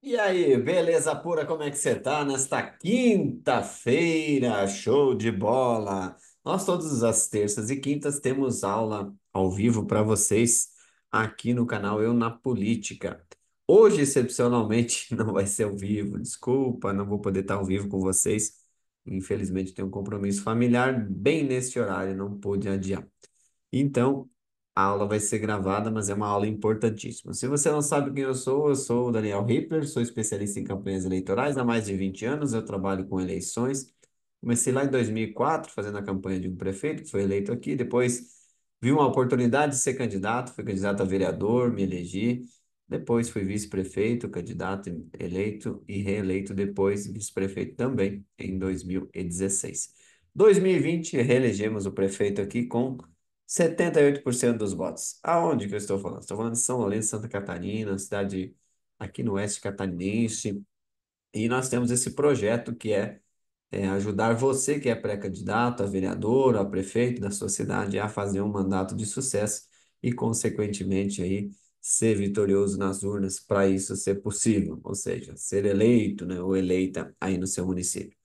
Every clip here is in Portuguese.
E aí, beleza pura, como é que você tá nesta quinta-feira? Show de bola! Nós todas as terças e quintas temos aula ao vivo para vocês aqui no canal Eu na Política. Hoje, excepcionalmente, não vai ser ao vivo, desculpa, não vou poder estar ao vivo com vocês. Infelizmente, tenho um compromisso familiar bem nesse horário, não pude adiar. Então, a aula vai ser gravada, mas é uma aula importantíssima. Se você não sabe quem eu sou o Daniel Ripper, sou especialista em campanhas eleitorais há mais de 20 anos, eu trabalho com eleições. Comecei lá em 2004, fazendo a campanha de um prefeito que foi eleito aqui, depois vi uma oportunidade de ser candidato, fui candidato a vereador, me elegi, depois fui vice-prefeito, candidato eleito e reeleito depois vice-prefeito também em 2016. 2020, reelegemos o prefeito aqui com 78% dos votos. Aonde que eu estou falando? Estou falando de São Lourenço, Santa Catarina, cidade aqui no oeste catarinense. E nós temos esse projeto que é ajudar você que é pré-candidato a vereador, a prefeito da sua cidade a fazer um mandato de sucesso e, consequentemente, aí, ser vitorioso nas urnas para isso ser possível, ou seja, ser eleito, né, ou eleita aí no seu município.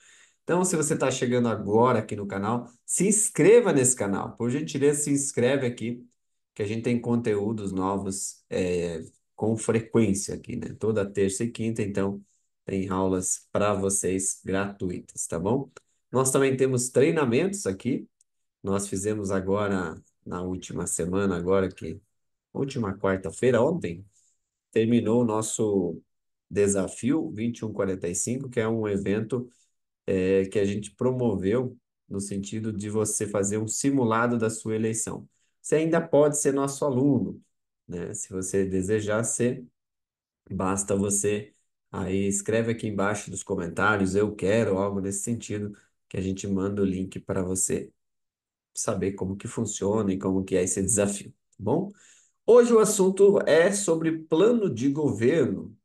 Então, se você está chegando agora aqui no canal, se inscreva nesse canal. Por gentileza, se inscreve aqui, que a gente tem conteúdos novos com frequência aqui, né? Toda terça e quinta, então, tem aulas para vocês gratuitas, tá bom? Nós também temos treinamentos aqui. Nós fizemos agora, na última semana, agora que, última quarta-feira, ontem, terminou o nosso desafio 2145, que é um evento que a gente promoveu no sentido de você fazer um simulado da sua eleição. Você ainda pode ser nosso aluno, né? Se você desejar ser, basta você aí escreve aqui embaixo dos comentários, eu quero, algo nesse sentido, que a gente manda o link para você saber como que funciona e como que é esse desafio, tá bom? Hoje o assunto é sobre plano de governo.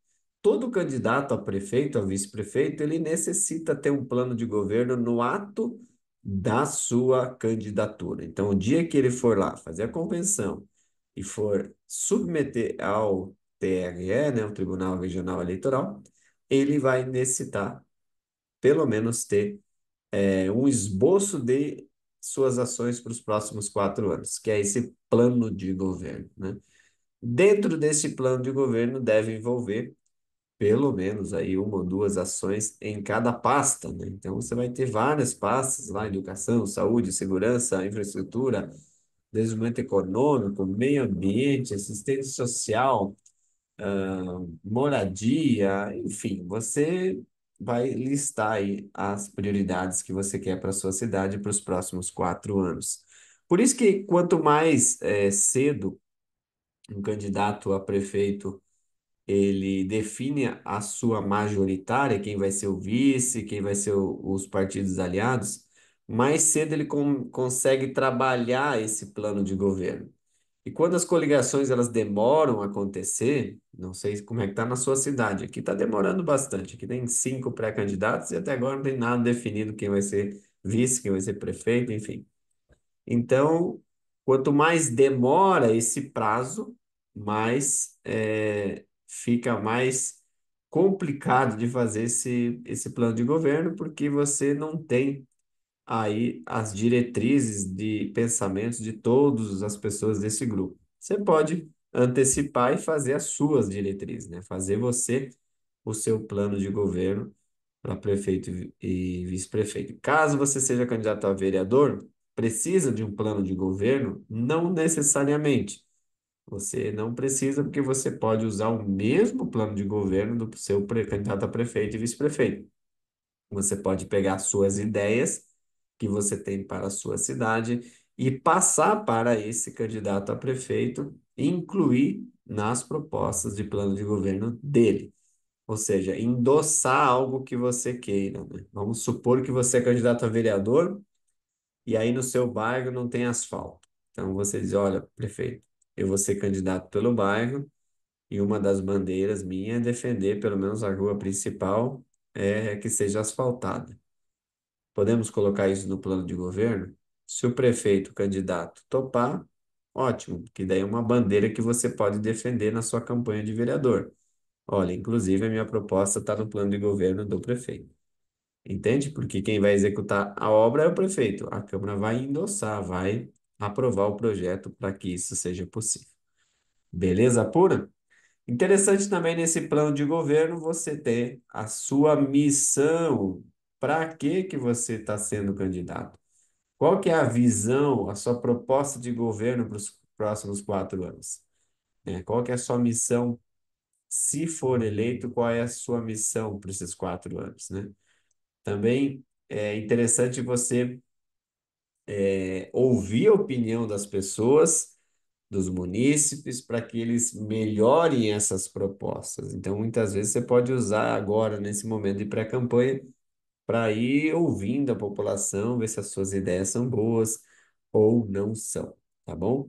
Todo candidato a prefeito, a vice-prefeito, ele necessita ter um plano de governo no ato da sua candidatura. Então, o dia que ele for lá fazer a convenção e for submeter ao TRE, né, o Tribunal Regional Eleitoral, ele vai necessitar, pelo menos, ter um esboço de suas ações para os próximos 4 anos, que é esse plano de governo, né? Dentro desse plano de governo deve envolver pelo menos aí uma ou duas ações em cada pasta, né? Então você vai ter várias pastas lá, educação, saúde, segurança, infraestrutura, desenvolvimento econômico, meio ambiente, assistência social, moradia, enfim, você vai listar aí as prioridades que você quer para a sua cidade para os próximos 4 anos. Por isso que quanto mais cedo um candidato a prefeito ele define a sua majoritária, quem vai ser o vice, quem vai ser os partidos aliados, mais cedo ele consegue trabalhar esse plano de governo. E quando as coligações elas demoram a acontecer, não sei como é que está na sua cidade, aqui está demorando bastante, aqui tem 5 pré-candidatos e até agora não tem nada definido quem vai ser vice, quem vai ser prefeito, enfim. Então, quanto mais demora esse prazo, mais fica mais complicado de fazer esse plano de governo, porque você não tem aí as diretrizes de pensamentos de todas as pessoas desse grupo. Você pode antecipar e fazer as suas diretrizes, né? Fazer você o seu plano de governo para prefeito e vice-prefeito. Caso você seja candidato a vereador, precisa de um plano de governo? Não necessariamente. Você não precisa, porque você pode usar o mesmo plano de governo do seu candidato a prefeito e vice-prefeito. Você pode pegar suas ideias que você tem para a sua cidade e passar para esse candidato a prefeito, e incluir nas propostas de plano de governo dele. Ou seja, endossar algo que você queira, né? Vamos supor que você é candidato a vereador e aí no seu bairro não tem asfalto. Então você diz, olha, prefeito, eu vou ser candidato pelo bairro e uma das bandeiras minha é defender pelo menos a rua principal que seja asfaltada. Podemos colocar isso no plano de governo? Se o prefeito candidato topar, ótimo, que daí é uma bandeira que você pode defender na sua campanha de vereador. Olha, inclusive a minha proposta está no plano de governo do prefeito. Entende? Porque quem vai executar a obra é o prefeito. A Câmara vai endossar, vai aprovar o projeto para que isso seja possível. Beleza pura? Interessante também nesse plano de governo você ter a sua missão. Para que você está sendo candidato? Qual que é a visão, a sua proposta de governo para os próximos 4 anos? Qual que é a sua missão? Se for eleito, qual é a sua missão para esses 4 anos, né? Também é interessante você ouvir a opinião das pessoas, dos munícipes, para que eles melhorem essas propostas. Então, muitas vezes você pode usar agora, nesse momento de pré-campanha, para ir ouvindo a população, ver se as suas ideias são boas ou não são, tá bom?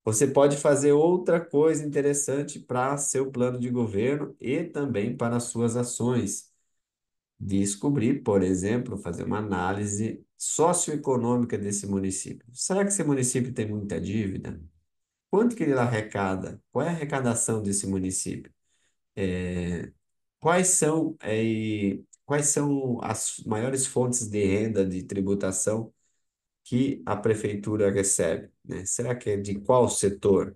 Você pode fazer outra coisa interessante para seu plano de governo e também para as suas ações. Descobrir, por exemplo, fazer uma análise socioeconômica desse município. Será que esse município tem muita dívida? Quanto que ele arrecada? Qual é a arrecadação desse município? Quais são as maiores fontes de renda de tributação que a prefeitura recebe, né? Será que é de qual setor?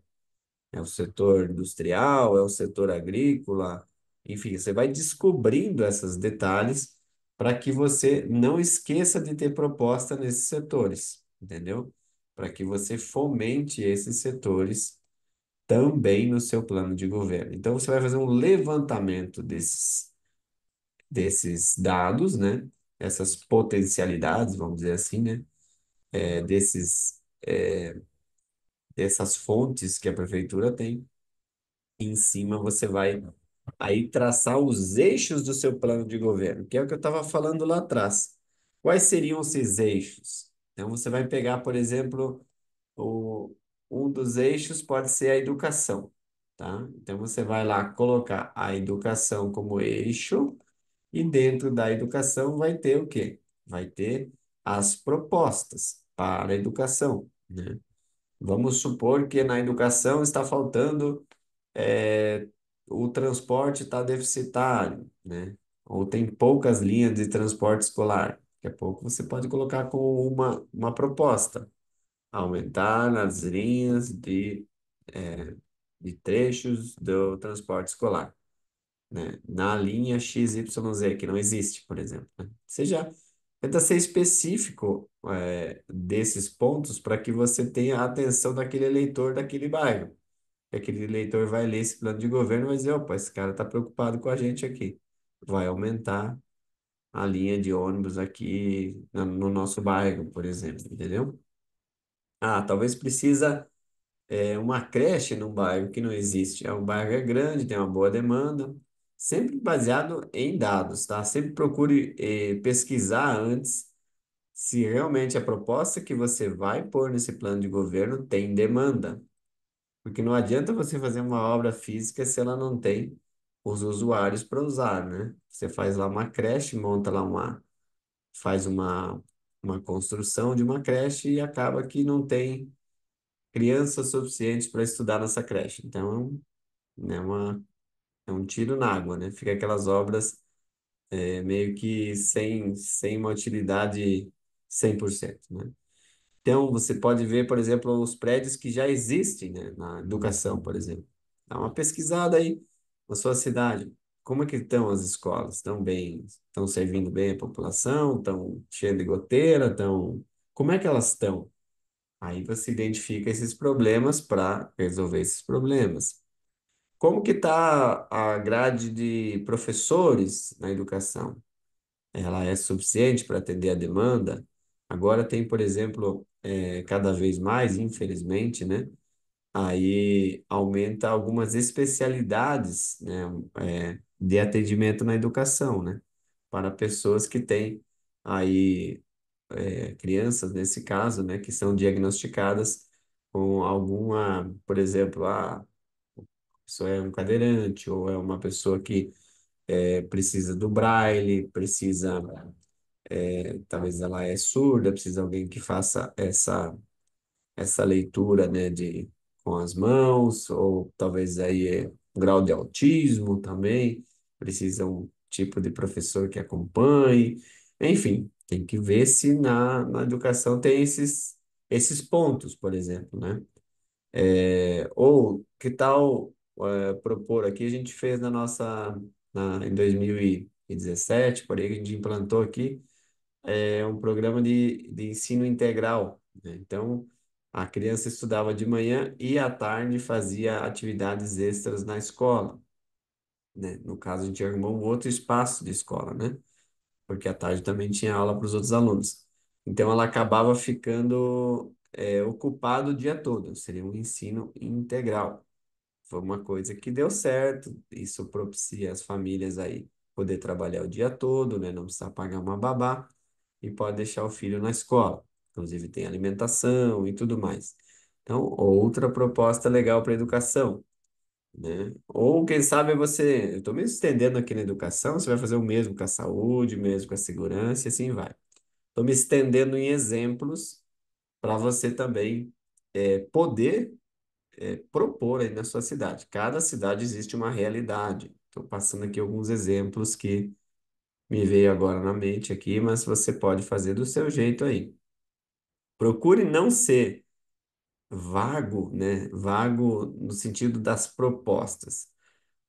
É o setor industrial? É o setor agrícola? Enfim, você vai descobrindo esses detalhes para que você não esqueça de ter proposta nesses setores, entendeu? Para que você fomente esses setores também no seu plano de governo. Então, você vai fazer um levantamento desses dados, né? Essas potencialidades, vamos dizer assim, né? Dessas fontes que a prefeitura tem. Em cima você vai aí traçar os eixos do seu plano de governo, que é o que eu estava falando lá atrás. Quais seriam esses eixos? Então você vai pegar, por exemplo, o, um dos eixos pode ser a educação, tá? Então você vai lá colocar a educação como eixo e dentro da educação vai ter o quê? Vai ter as propostas para a educação, né? Vamos supor que na educação está faltando, é, o transporte está deficitário, né? Ou tem poucas linhas de transporte escolar. Daqui a pouco você pode colocar como uma proposta, aumentar as linhas de trechos do transporte escolar, né? Na linha XYZ, que não existe, por exemplo, né? Seja, tenta ser específico, desses pontos para que você tenha a atenção daquele eleitor daquele bairro. E aquele eleitor vai ler esse plano de governo e vai dizer, opa, esse cara está preocupado com a gente aqui. Vai aumentar a linha de ônibus aqui no nosso bairro, por exemplo, entendeu? Ah, talvez precisa uma creche num bairro que não existe. O bairro é grande, tem uma boa demanda, sempre baseado em dados, tá? Sempre procure pesquisar antes se realmente a proposta que você vai pôr nesse plano de governo tem demanda. Porque não adianta você fazer uma obra física se ela não tem os usuários para usar, né? Você faz lá uma creche, monta lá faz uma construção de uma creche e acaba que não tem crianças suficientes para estudar nessa creche. Então, né, é um tiro na água, né? Fica aquelas obras meio que sem uma utilidade 100%, né? Então, você pode ver, por exemplo, os prédios que já existem, né, na educação, por exemplo. Dá uma pesquisada aí na sua cidade. Como é que estão as escolas? Estão bem? Estão servindo bem a população? Estão cheias de goteira? Estão... Como é que elas estão? Aí você identifica esses problemas para resolver esses problemas. Como que está a grade de professores na educação? Ela é suficiente para atender a demanda? Agora tem, por exemplo, cada vez mais, infelizmente, né? Aí aumenta algumas especialidades, né? De atendimento na educação, né? Para pessoas que têm aí crianças, nesse caso, né? Que são diagnosticadas com alguma, por exemplo, a pessoa é um cadeirante ou é uma pessoa que precisa do braille, precisa talvez ela é surda, precisa de alguém que faça essa leitura, né, com as mãos, ou talvez aí grau de autismo também, precisa um tipo de professor que acompanhe, enfim, tem que ver se na educação tem esses pontos, por exemplo, né? Ou que tal propor aqui, a gente fez em 2017, por aí que a gente implantou aqui, um programa de ensino integral, né? Então, a criança estudava de manhã e à tarde fazia atividades extras na escola, né? No caso, a gente arrumou um outro espaço de escola, né? Porque à tarde também tinha aula para os outros alunos. Então, ela acabava ficando ocupada o dia todo, seria um ensino integral. Foi uma coisa que deu certo, isso propicia as famílias aí poder trabalhar o dia todo, né? Não precisar pagar uma babá e pode deixar o filho na escola. Inclusive tem alimentação e tudo mais. Então, outra proposta legal para a educação, né? Ou quem sabe você, eu estou me estendendo aqui na educação, você vai fazer o mesmo com a saúde, mesmo com a segurança e assim vai. Estou me estendendo em exemplos para você também poder propor aí na sua cidade. Cada cidade existe uma realidade. Estou passando aqui alguns exemplos que me veio agora na mente aqui, mas você pode fazer do seu jeito aí. Procure não ser vago, né? Vago no sentido das propostas.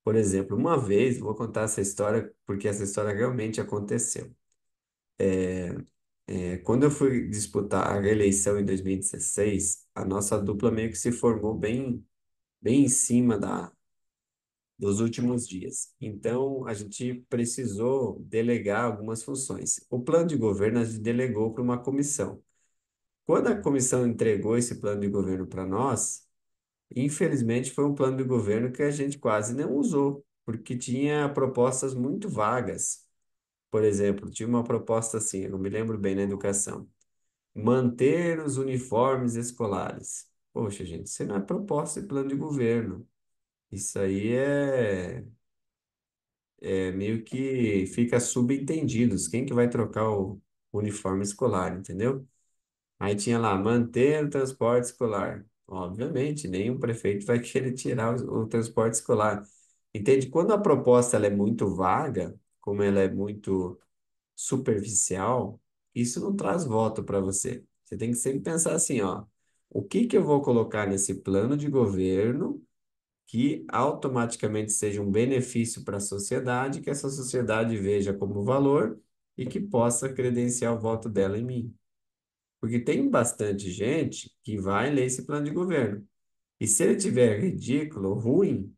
Por exemplo, uma vez, vou contar essa história porque essa história realmente aconteceu. Quando eu fui disputar a eleição em 2016, a nossa dupla meio que se formou bem em cima dos últimos dias. Então, a gente precisou delegar algumas funções. O plano de governo a gente delegou para uma comissão. Quando a comissão entregou esse plano de governo para nós, infelizmente foi um plano de governo que a gente quase não usou, porque tinha propostas muito vagas. Por exemplo, tinha uma proposta assim, eu não me lembro bem na educação, manter os uniformes escolares. Poxa, gente, isso não é proposta de plano de governo. Isso aí é meio que fica subentendidos. Quem que vai trocar o uniforme escolar, entendeu? Aí tinha lá, manter o transporte escolar. Obviamente, nenhum prefeito vai querer tirar o transporte escolar. Entende? Quando a proposta ela é muito vaga, como ela é muito superficial, isso não traz voto para você. Você tem que sempre pensar assim, ó, o que que eu vou colocar nesse plano de governo que automaticamente seja um benefício para a sociedade, que essa sociedade veja como valor e que possa credenciar o voto dela em mim. Porque tem bastante gente que vai ler esse plano de governo. E se ele tiver ridículo, ruim,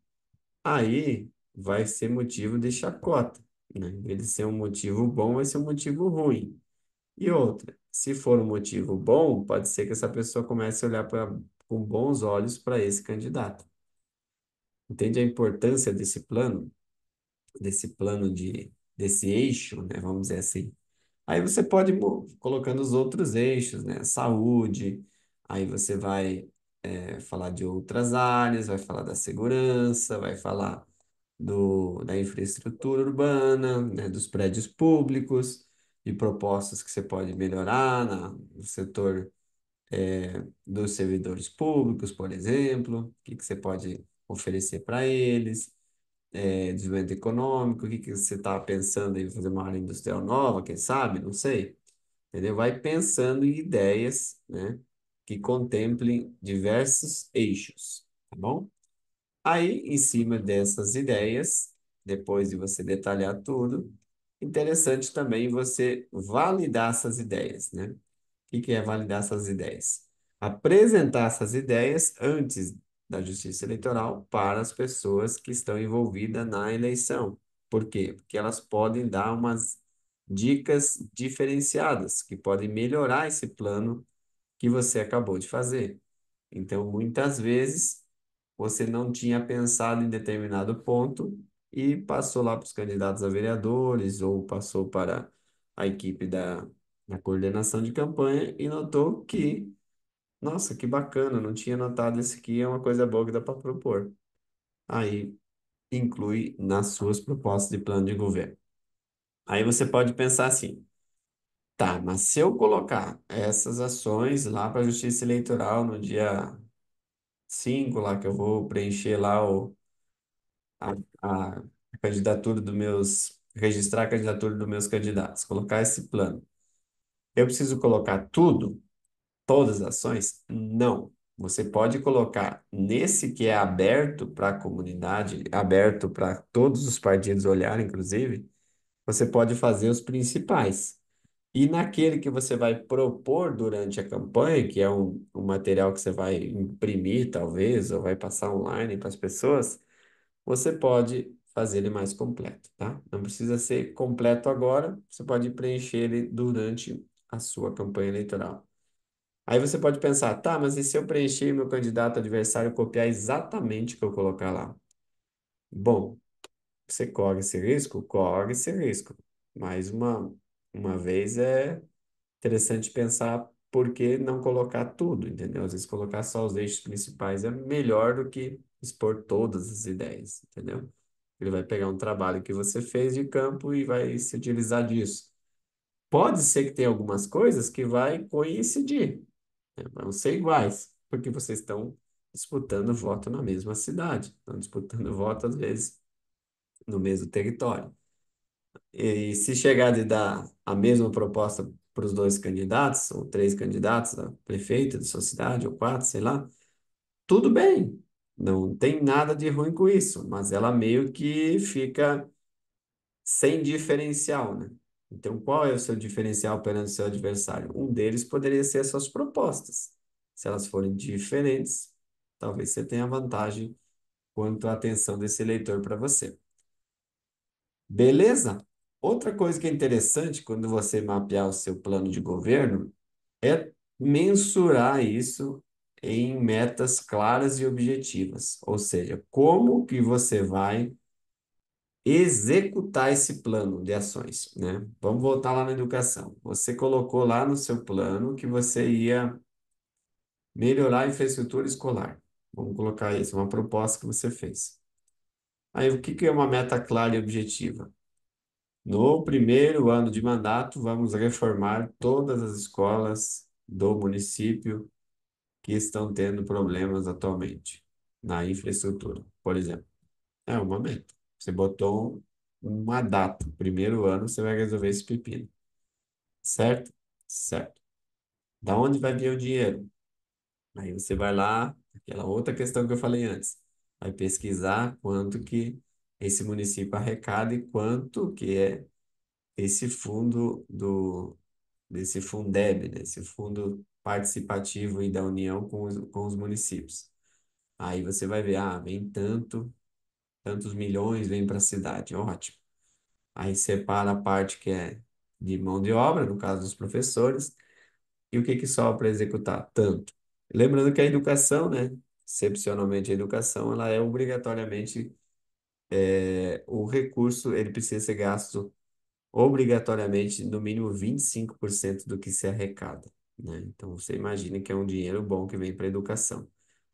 aí vai ser motivo de chacota, né? Em vez de ser um motivo bom, vai ser um motivo ruim. E outra, se for um motivo bom, pode ser que essa pessoa comece a olhar com bons olhos para esse candidato. Entende a importância desse eixo, né? Vamos dizer assim. Aí você pode ir colocando os outros eixos, né? Saúde, aí você vai falar de outras áreas, vai falar da segurança, vai falar da infraestrutura urbana, né? Dos prédios públicos, de propostas que você pode melhorar no setor dos servidores públicos, por exemplo, o que que você pode oferecer para eles, desenvolvimento econômico, o que que você está pensando em fazer uma área industrial nova, quem sabe, não sei, entendeu? Vai pensando em ideias, né, que contemplem diversos eixos, tá bom? Aí, em cima dessas ideias, depois de você detalhar tudo, interessante também você validar essas ideias, né? O que que é validar essas ideias? Apresentar essas ideias antes da Justiça Eleitoral para as pessoas que estão envolvidas na eleição. Por quê? Porque elas podem dar umas dicas diferenciadas que podem melhorar esse plano que você acabou de fazer. Então, muitas vezes, você não tinha pensado em determinado ponto e passou lá para os candidatos a vereadores ou passou para a equipe da coordenação de campanha e notou que, nossa, que bacana, não tinha notado isso aqui, é uma coisa boa que dá para propor. Aí, inclui nas suas propostas de plano de governo. Aí você pode pensar assim, tá, mas se eu colocar essas ações lá para a Justiça Eleitoral no dia 5 lá que eu vou preencher lá a, a candidatura dos meus, registrar a candidatura dos meus candidatos, colocar esse plano. Eu preciso colocar tudo, todas as ações? Não. Você pode colocar nesse que é aberto para a comunidade, aberto para todos os partidos olharem, inclusive, você pode fazer os principais. E naquele que você vai propor durante a campanha, que é um material que você vai imprimir, talvez, ou vai passar online para as pessoas, você pode fazer ele mais completo, tá? Não precisa ser completo agora, você pode preencher ele durante a sua campanha eleitoral. Aí você pode pensar, tá, mas e se eu preencher meu candidato adversário e copiar exatamente o que eu colocar lá? Bom, você corre esse risco? Corre esse risco. Mais uma vez é interessante pensar por que não colocar tudo, entendeu? Às vezes colocar só os eixos principais é melhor do que expor todas as ideias, entendeu? Ele vai pegar um trabalho que você fez de campo e vai se utilizar disso. Pode ser que tenha algumas coisas que vai coincidir, né? Vão ser iguais, porque vocês estão disputando voto na mesma cidade, estão disputando voto, às vezes, no mesmo território. E se chegar de dar a mesma proposta para os dois candidatos, ou três candidatos a prefeito de sua cidade, ou quatro, sei lá, tudo bem. Não tem nada de ruim com isso, mas ela meio que fica sem diferencial, né? Então, qual é o seu diferencial perante o seu adversário? Um deles poderia ser as suas propostas. Se elas forem diferentes, talvez você tenha vantagem quanto à atenção desse eleitor para você. Beleza? Outra coisa que é interessante quando você mapear o seu plano de governo é mensurar isso em metas claras e objetivas. Ou seja, como que você vai executar esse plano de ações, né? Vamos voltar lá na educação. Você colocou lá no seu plano que você ia melhorar a infraestrutura escolar. Vamos colocar isso, uma proposta que você fez. Aí, o que que é uma meta clara e objetiva? No primeiro ano de mandato, vamos reformar todas as escolas do município que estão tendo problemas atualmente na infraestrutura, por exemplo. É uma meta. Você botou uma data. Primeiro ano você vai resolver esse pepino. Certo? Certo. Da onde vai vir o dinheiro? Aí você vai lá, aquela outra questão que eu falei antes. Vai pesquisar quanto que esse município arrecada e quanto que é esse fundo desse Fundeb, né? Esse fundo participativo aí da União com os municípios. Aí você vai ver, ah, vem tantos milhões vem para a cidade, ótimo. Aí separa a parte que é de mão de obra, no caso dos professores, e o que que sobra para executar? Tanto. Lembrando que a educação, né? Excepcionalmente a educação, ela é obrigatoriamente, o recurso, ele precisa ser gasto obrigatoriamente no mínimo 25% do que se arrecada, né? Então você imagina que é um dinheiro bom que vem para a educação.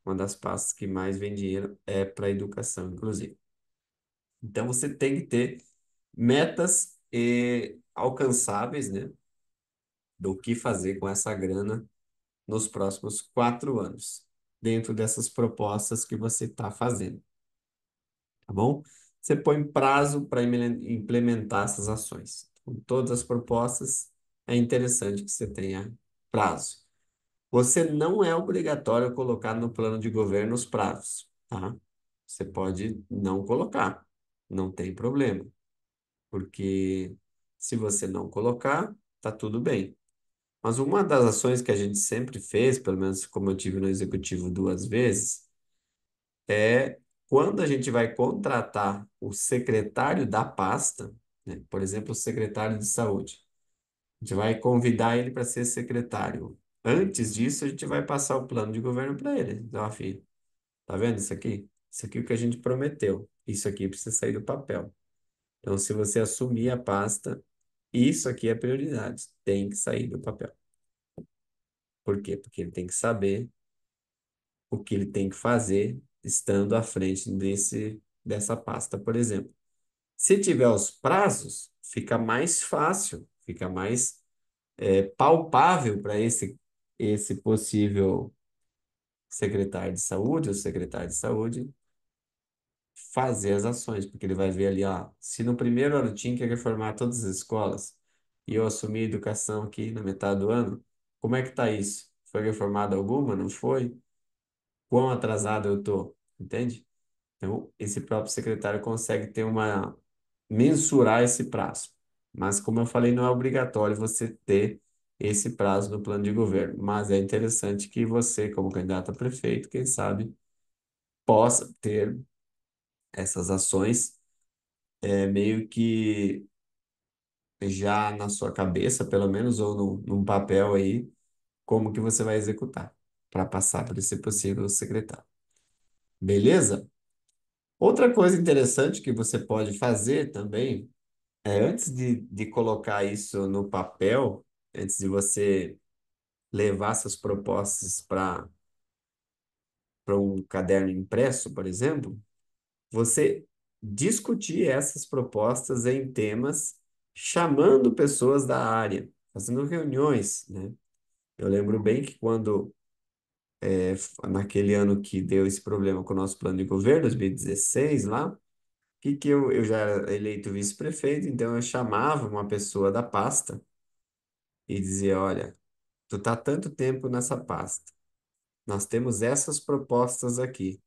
Uma das pastas que mais vem dinheiro é para a educação, inclusive. Então você tem que ter metas alcançáveis, né? Do que fazer com essa grana nos próximos 4 anos, dentro dessas propostas que você está fazendo, tá bom? Você põe prazo para implementar essas ações. Com todas as propostas, é interessante que você tenha prazo. Você não é obrigatório colocar no plano de governo os prazos, tá? Você pode não colocar, não tem problema, porque se você não colocar, tá tudo bem. Mas uma das ações que a gente sempre fez, pelo menos como eu tive no executivo 2 vezes, é quando a gente vai contratar o secretário da pasta, né? Por exemplo, o secretário de saúde. A gente vai convidar ele para ser secretário. Antes disso, a gente vai passar o plano de governo para ele. Então, filho, tá vendo isso aqui? Isso aqui é o que a gente prometeu. Isso aqui precisa sair do papel. Então, se você assumir a pasta, isso aqui é prioridade. Tem que sair do papel. Por quê? Porque ele tem que saber o que ele tem que fazer estando à frente dessa pasta, por exemplo. Se tiver os prazos, fica mais fácil, fica mais palpável para esse possível secretário de saúde ou secretária de saúde fazer as ações, porque ele vai ver ali, ó, se no primeiro ano tinha que reformar todas as escolas e eu assumi a educação aqui na metade do ano, como é que tá isso? Foi reformada alguma? Não foi? Quão atrasado eu tô? Entende? Então, esse próprio secretário consegue ter uma mensurar esse prazo. Mas, como eu falei, não é obrigatório você ter esse prazo no plano de governo. Mas é interessante que você, como candidato a prefeito, quem sabe, possa ter essas ações meio que já na sua cabeça, pelo menos, ou num papel aí, como que você vai executar para passar por esse possível secretário. Beleza? Outra coisa interessante que você pode fazer também antes de colocar isso no papel, antes de você levar essas propostas para um caderno impresso, por exemplo, você discutir essas propostas em temas, chamando pessoas da área, fazendo reuniões, né? Eu lembro bem que quando, naquele ano que deu esse problema com o nosso plano de governo, 2016, lá, que eu já era eleito vice-prefeito, então eu chamava uma pessoa da pasta e dizia, olha, tu tá há tanto tempo nessa pasta. Nós temos essas propostas aqui.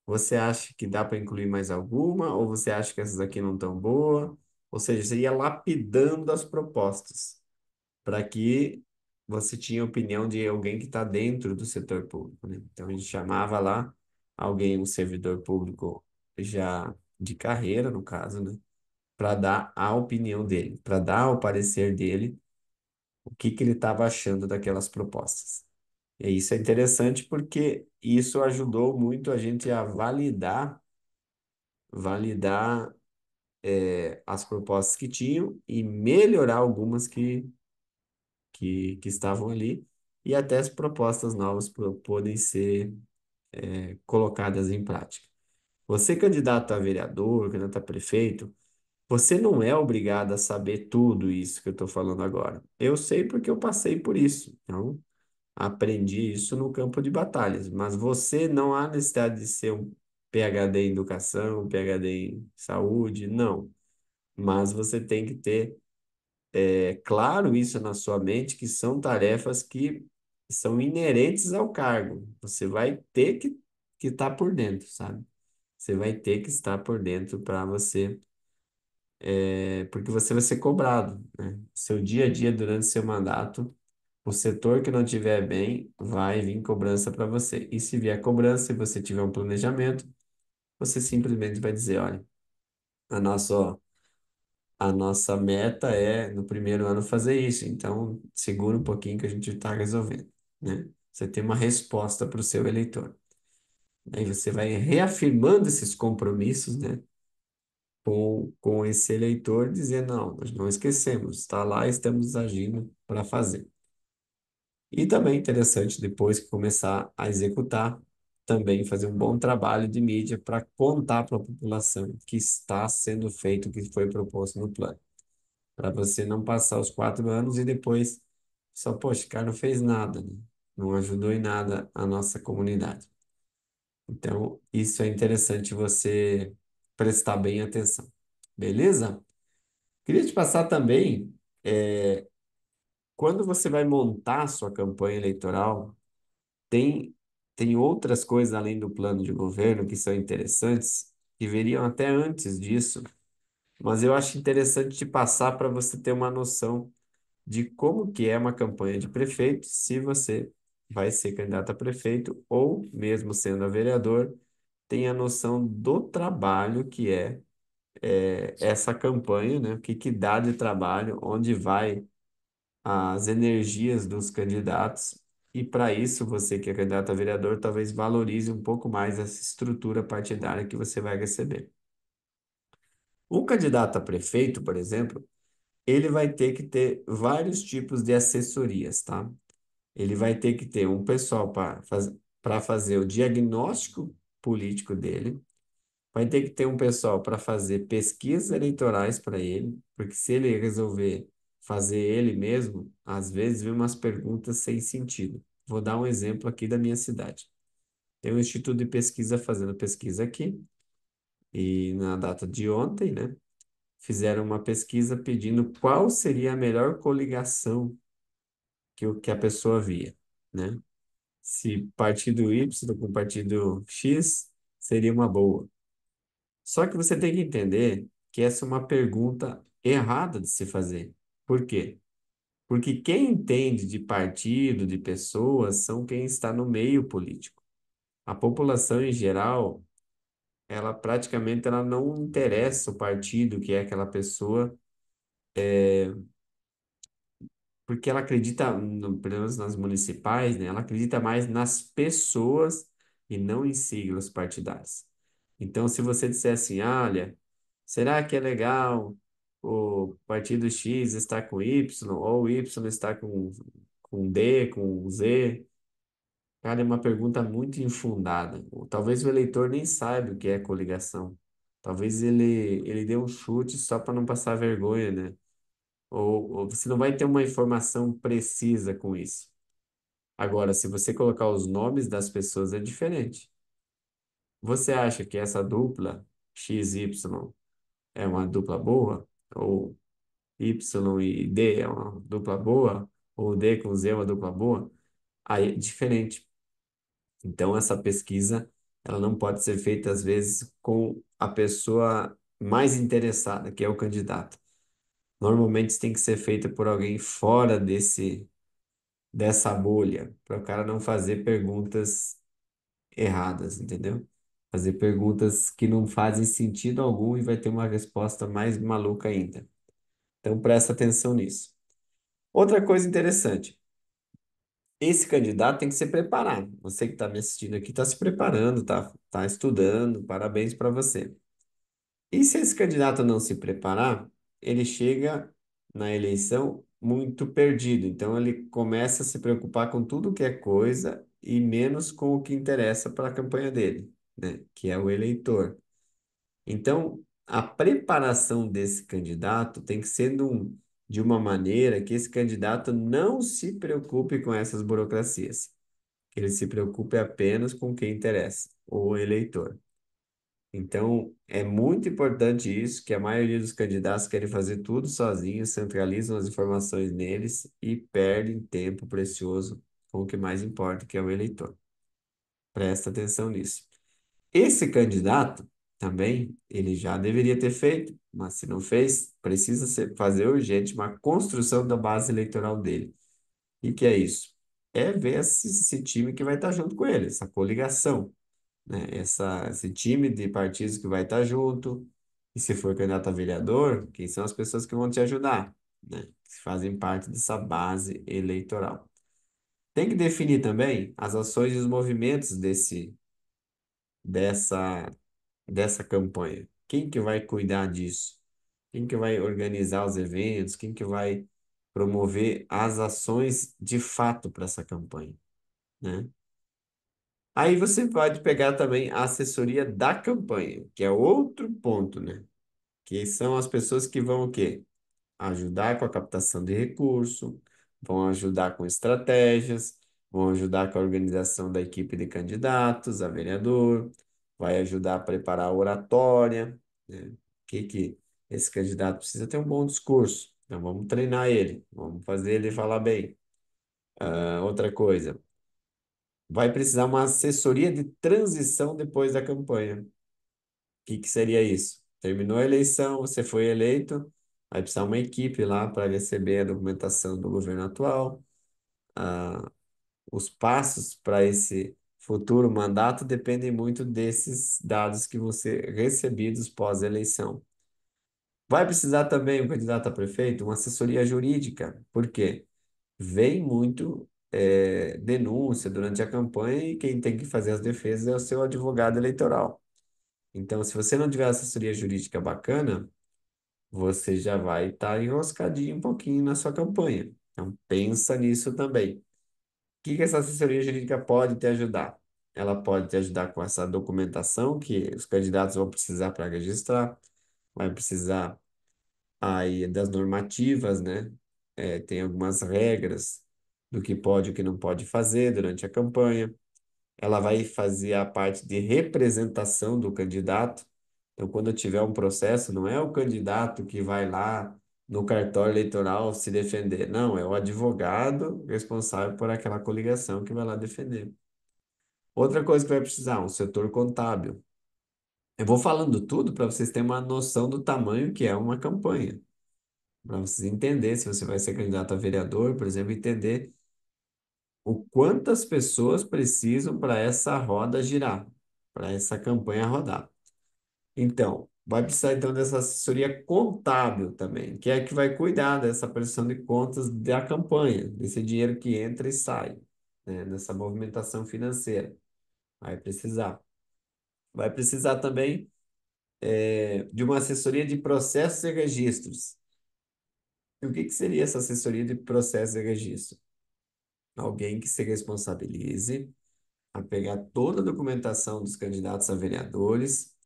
Você acha que dá para incluir mais alguma? Ou você acha que essas aqui não estão boas? Ou seja, você ia lapidando as propostas para que você tinha a opinião de alguém que está dentro do setor público, né? Então a gente chamava lá alguém, um servidor público já de carreira, no caso, né? Para dar a opinião dele, para dar o parecer dele, o que que ele estava achando daquelas propostas. E isso é interessante porque isso ajudou muito a gente a validar as propostas que tinham e melhorar algumas que estavam ali e até as propostas novas podem ser colocadas em prática. Você, candidato a vereador, candidato a prefeito, você não é obrigado a saber tudo isso que eu estou falando agora. Eu sei porque eu passei por isso. Então, aprendi isso no campo de batalhas, mas você não há necessidade de ser um PhD em educação, um PhD em saúde, não. Mas você tem que ter, claro isso na sua mente, que são tarefas que são inerentes ao cargo. Você vai ter que estar por dentro, sabe? Você vai ter que estar por dentro para você, porque você vai ser cobrado, né? Seu dia a dia durante seu mandato. O setor que não tiver bem, vai vir cobrança para você. E se vier cobrança e você tiver um planejamento, você simplesmente vai dizer, olha, a nossa, a nossa meta é no primeiro ano fazer isso, então segura um pouquinho que a gente está resolvendo, né? Você tem uma resposta para o seu eleitor. Aí você vai reafirmando esses compromissos, né? Com esse eleitor, dizendo, não, nós não esquecemos, está lá, estamos agindo para fazer. E também é interessante, depois que começar a executar, também fazer um bom trabalho de mídia para contar para a população que está sendo feito o que foi proposto no plano. Para você não passar os 4 anos e depois só, poxa, o cara não fez nada, né? Não ajudou em nada a nossa comunidade. Então, isso é interessante você prestar bem atenção. Beleza? Queria te passar também, quando você vai montar a sua campanha eleitoral, Tem, tem outras coisas além do plano de governo que são interessantes, que viriam até antes disso, mas eu acho interessante te passar para você ter uma noção de como que é uma campanha de prefeito, se você vai ser candidato a prefeito ou mesmo sendo a vereador, tem a noção do trabalho que é essa campanha, né? O que que dá de trabalho, onde vai as energias dos candidatos. E para isso, você que é candidato a vereador, talvez valorize um pouco mais essa estrutura partidária que você vai receber. Um candidato a prefeito, por exemplo, ele vai ter que ter vários tipos de assessorias, tá? Ele vai ter que ter um pessoal para fazer o diagnóstico político dele, vai ter que ter um pessoal para fazer pesquisas eleitorais para ele, porque se ele resolver fazer ele mesmo, às vezes vem umas perguntas sem sentido. Vou dar um exemplo aqui da minha cidade. Tem um instituto de pesquisa fazendo pesquisa aqui, E na data de ontem, né, fizeram uma pesquisa pedindo qual seria a melhor coligação que a pessoa via, né? Se partido Y com partido X seria uma boa. Só que você tem que entender que essa é uma pergunta errada de se fazer. Por quê? Porque quem entende de partido, de pessoas, são quem está no meio político. A população em geral, ela praticamente ela não interessa o partido que é aquela pessoa, porque ela acredita, pelo menos nas municipais, né? Ela acredita mais nas pessoas e não em siglas partidárias. Então, se você disser assim, olha, será que é legal o partido X estar com Y ou o Y está com D, com Z? Cara, é uma pergunta muito infundada. Talvez o eleitor nem saiba o que é coligação. Talvez ele dê um chute só para não passar vergonha, né? Ou você não vai ter uma informação precisa com isso. Agora, se você colocar os nomes das pessoas, é diferente. Você acha que essa dupla XY é uma dupla boa? Ou Y e D é uma dupla boa? Ou D com Z é uma dupla boa? Aí é diferente. Então, essa pesquisa, ela não pode ser feita, às vezes, com a pessoa mais interessada, que é o candidato. Normalmente, isso tem que ser feita por alguém fora dessa bolha, para o cara não fazer perguntas erradas, entendeu? Fazer perguntas que não fazem sentido algum e vai ter uma resposta mais maluca ainda. Então, presta atenção nisso. Outra coisa interessante, esse candidato tem que se preparar. Você que está me assistindo aqui está se preparando, tá estudando, parabéns para você. E se esse candidato não se preparar, ele chega na eleição muito perdido. Então, ele começa a se preocupar com tudo que é coisa e menos com o que interessa para a campanha dele, né? Que é o eleitor. Então, a preparação desse candidato tem que ser de uma maneira que esse candidato não se preocupe com essas burocracias, que ele se preocupe apenas com quem interessa, o eleitor. Então, é muito importante isso, que a maioria dos candidatos querem fazer tudo sozinhos, centralizam as informações neles e perdem tempo precioso com o que mais importa, que é o eleitor. Presta atenção nisso. Esse candidato também, ele já deveria ter feito, mas se não fez, precisa fazer urgente uma construção da base eleitoral dele. E que é isso? É ver esse time que vai estar junto com ele, essa coligação, né? Esse time de partidos que vai estar junto. E se for candidato a vereador, quem são as pessoas que vão te ajudar, né? Que fazem parte dessa base eleitoral. Tem que definir também as ações e os movimentos dessa, dessa campanha. Quem que vai cuidar disso? Quem que vai organizar os eventos? Quem que vai promover as ações de fato para essa campanha, né? Aí você pode pegar também a assessoria da campanha, que é outro ponto, né? Que são as pessoas que vão o quê? Ajudar com a captação de recurso, vão ajudar com estratégias, vão ajudar com a organização da equipe de candidatos a vereador, vai ajudar a preparar a oratória, né? Que esse candidato precisa ter um bom discurso. Então vamos treinar ele, vamos fazer ele falar bem. Outra coisa, vai precisar uma assessoria de transição depois da campanha. Que seria isso? Terminou a eleição, você foi eleito, vai precisar uma equipe lá para receber a documentação do governo atual. Ah, os passos para esse futuro mandato dependem muito desses dados que você recebidos pós-eleição. Vai precisar também, o candidato a prefeito, uma assessoria jurídica. Por quê? Vem muito denúncia durante a campanha e quem tem que fazer as defesas é o seu advogado eleitoral. Então, se você não tiver assessoria jurídica bacana, você já vai estar enroscadinho um pouquinho na sua campanha. Então, pensa nisso também. O que essa assessoria jurídica pode te ajudar? Ela pode te ajudar com essa documentação que os candidatos vão precisar para registrar, vai precisar aí das normativas, né? Tem algumas regras do que pode e o que não pode fazer durante a campanha. Ela vai fazer a parte de representação do candidato. Então, quando tiver um processo, não é o candidato que vai lá no cartório eleitoral se defender. Não, é o advogado responsável por aquela coligação que vai lá defender. Outra coisa que vai precisar, um setor contábil. Eu vou falando tudo para vocês terem uma noção do tamanho que é uma campanha. Para vocês entenderem se você vai ser candidato a vereador, por exemplo, entender o quantas pessoas precisam para essa roda girar, para essa campanha rodar. Então, vai precisar então dessa assessoria contábil também, que é a que vai cuidar dessa prestação de contas da campanha, desse dinheiro que entra e sai, né, nessa movimentação financeira. Vai precisar. Vai precisar também de uma assessoria de processos e registros. E o que que seria essa assessoria de processos e registro? Alguém que se responsabilize a pegar toda a documentação dos candidatos a vereadores,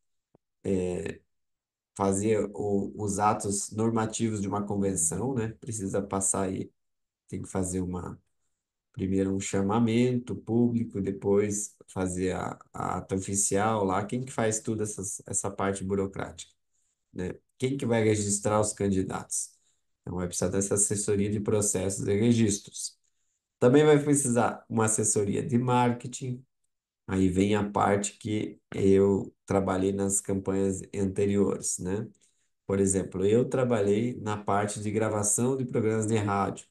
fazer os atos normativos de uma convenção, né? Precisa passar aí, tem que fazer primeiro um chamamento público, depois fazer a ata oficial lá. Quem que faz tudo essa parte burocrática, né? Quem que vai registrar os candidatos? Então vai precisar dessa assessoria de processos e registros. Também vai precisar uma assessoria de marketing. Aí vem a parte que eu trabalhei nas campanhas anteriores, né? Por exemplo, eu trabalhei na parte de gravação de programas de rádio.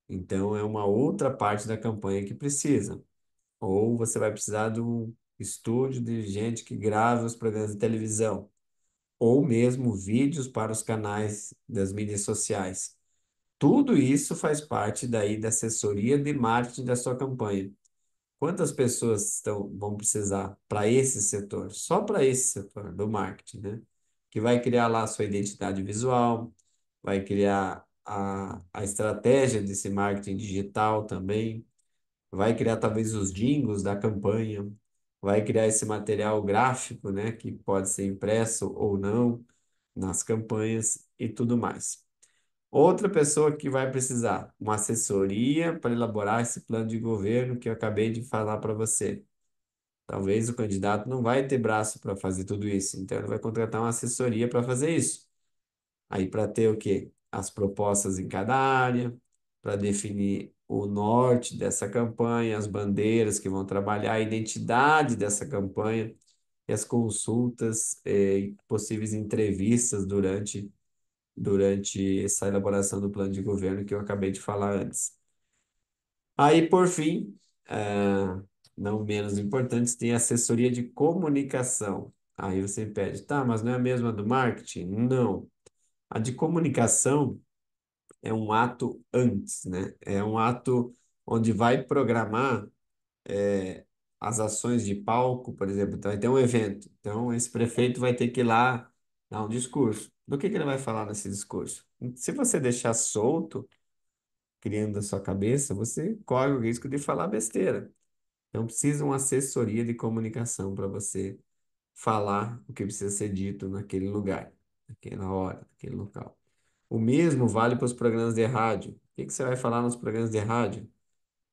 Então, é uma outra parte da campanha que precisa. Ou você vai precisar de um estúdio de gente que grave os programas de televisão. Ou mesmo vídeos para os canais das mídias sociais. Tudo isso faz parte daí da assessoria de marketing da sua campanha. Quantas pessoas vão precisar para esse setor? Só para esse setor do marketing, né? Que vai criar lá a sua identidade visual, vai criar a estratégia desse marketing digital também, vai criar talvez os jingles da campanha, vai criar esse material gráfico, né? Que pode ser impresso ou não nas campanhas e tudo mais. Outra pessoa que vai precisar, uma assessoria para elaborar esse plano de governo que eu acabei de falar para você. Talvez o candidato não vai ter braço para fazer tudo isso, então ele vai contratar uma assessoria para fazer isso. Aí para ter o quê? As propostas em cada área, para definir o norte dessa campanha, as bandeiras que vão trabalhar, a identidade dessa campanha e as consultas e possíveis entrevistas durante essa elaboração do plano de governo que eu acabei de falar antes. Aí, por fim, não menos importante, tem a assessoria de comunicação. Aí você pede, tá, mas não é a mesma do marketing? Não. A de comunicação é um ato antes, né? É um ato onde vai programar as ações de palco, por exemplo. Então, vai ter um evento. Então, esse prefeito vai ter que ir lá dar um discurso. Do que ele vai falar nesse discurso? Se você deixar solto, criando a sua cabeça, você corre o risco de falar besteira. Então, precisa uma assessoria de comunicação para você falar o que precisa ser dito naquele lugar, naquela hora, naquele local. O mesmo vale para os programas de rádio. O que que você vai falar nos programas de rádio?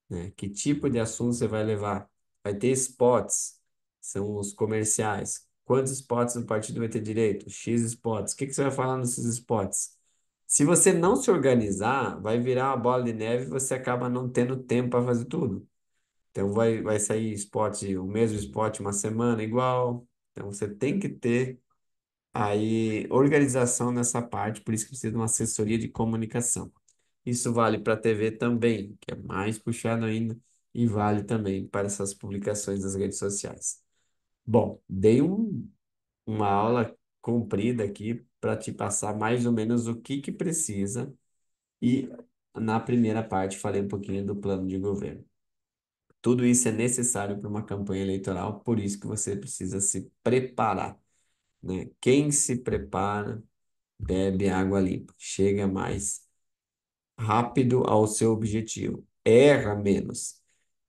Né? Que tipo de assunto você vai levar? Vai ter spots, são os comerciais. Quantos spots o partido vai ter direito? X spots. O que que você vai falar nesses spots? Se você não se organizar, vai virar uma bola de neve e você acaba não tendo tempo para fazer tudo. Então vai sair spot, o mesmo spot uma semana igual. Então você tem que ter aí organização nessa parte, por isso que precisa de uma assessoria de comunicação. Isso vale para a TV também, que é mais puxado ainda, e vale também para essas publicações das redes sociais. Bom, dei uma aula comprida aqui para te passar mais ou menos o que que precisa e na primeira parte falei um pouquinho do plano de governo. Tudo isso é necessário para uma campanha eleitoral, por isso que você precisa se preparar, né? Quem se prepara, bebe água limpa, chega mais rápido ao seu objetivo, erra menos.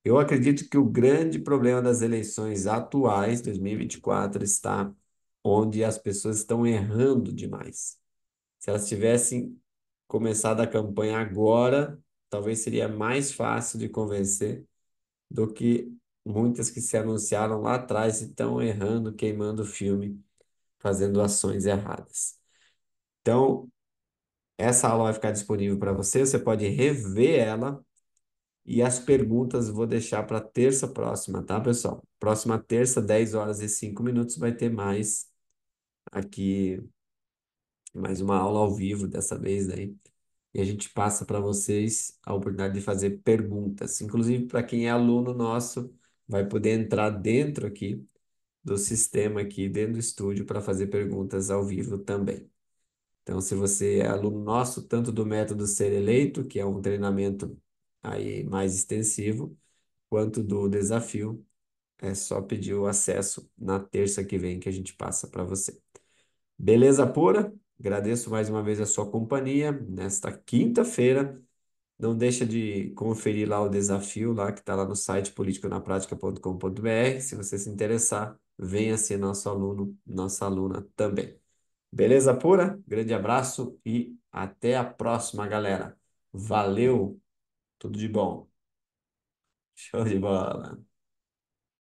Eu acredito que o grande problema das eleições atuais, 2024, está onde as pessoas estão errando demais. Se elas tivessem começado a campanha agora, talvez seria mais fácil de convencer do que muitas que se anunciaram lá atrás e estão errando, queimando o filme fazendo ações erradas. Então, essa aula vai ficar disponível para você, você pode rever ela e as perguntas eu vou deixar para terça próxima, tá, pessoal? Próxima terça, 10 horas e 5 minutos, vai ter mais aqui, mais uma aula ao vivo dessa vez daí. E a gente passa para vocês a oportunidade de fazer perguntas. Inclusive, para quem é aluno nosso, vai poder entrar dentro aqui do sistema aqui, dentro do estúdio, para fazer perguntas ao vivo também. Então, se você é aluno nosso, tanto do método Ser Eleito, que é um treinamento aí mais extensivo, quanto do desafio, é só pedir o acesso na terça que vem que a gente passa para você. Beleza pura? Agradeço mais uma vez a sua companhia nesta quinta-feira. Não deixa de conferir lá o desafio lá que está lá no site politiconaprática.com.br. Se você se interessar, venha ser nosso aluno, nossa aluna também. Beleza pura? Grande abraço e até a próxima, galera. Valeu, tudo de bom. Show de bola.